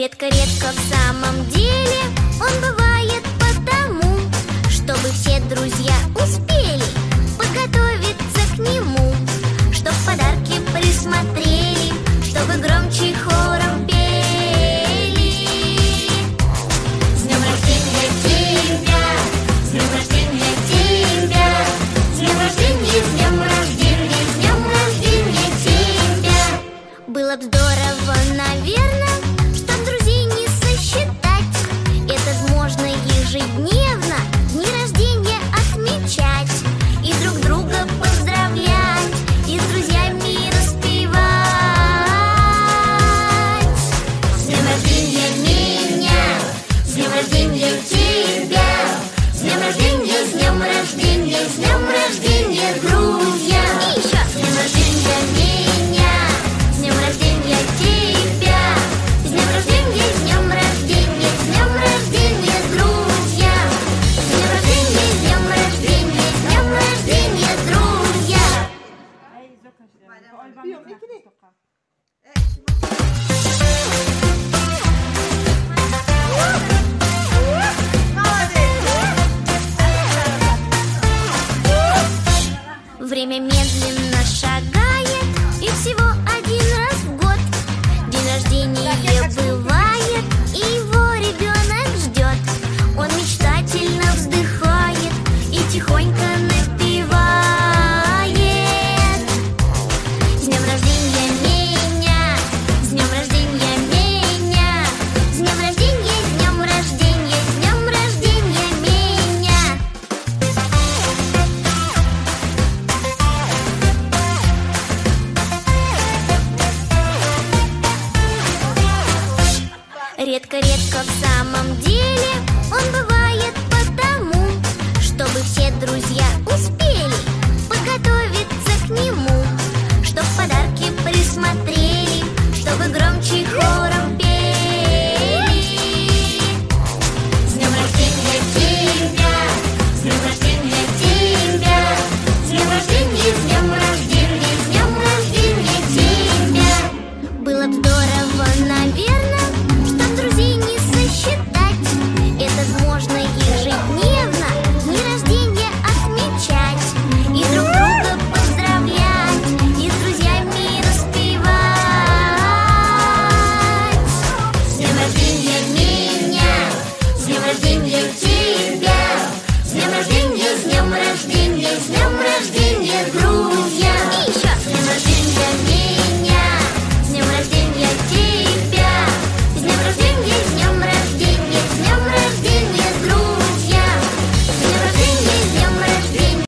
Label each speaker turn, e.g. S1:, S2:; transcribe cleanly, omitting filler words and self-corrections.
S1: Редко-редко в самом деле он бывает потому, чтобы все друзья успели подготовиться к нему, чтоб подарки присмотрели, чтобы громче хором пели. С днем рождения тебя, с днем рождения тебя, с днем рождения, с днем рождения, с днем рождения тебя. Было б здорово, наверное, чтоб друзей не сосчитать. Это ж можно ежедневно дни рождения отмечать и друг друга поздравлять, и с друзьями распевать. С днем рождения меня, с днем рождения тебя, с днем рождения, с днем рождения, с днем рождения, друзья. И еще с днем рождения меня, с днем рождения тебя, с днем рождения, с днем рождения, с днем рождения, друзья. С днем рождения, с днем рождения, с днем рождения, друзья. Время медленно шагает, и всего один раз в год день рождения бывает, и его ребенок ждет. Он мечтательно вздыхает и тихонько напевает. С днем рождения меня, с днем рождения меня, с днем рождения, с днем рождения, с днем рождения меня. Редко-редко в самом деле он бывает потому, чтобы все друзья успели подготовиться к нему, чтоб подарки присмотрели,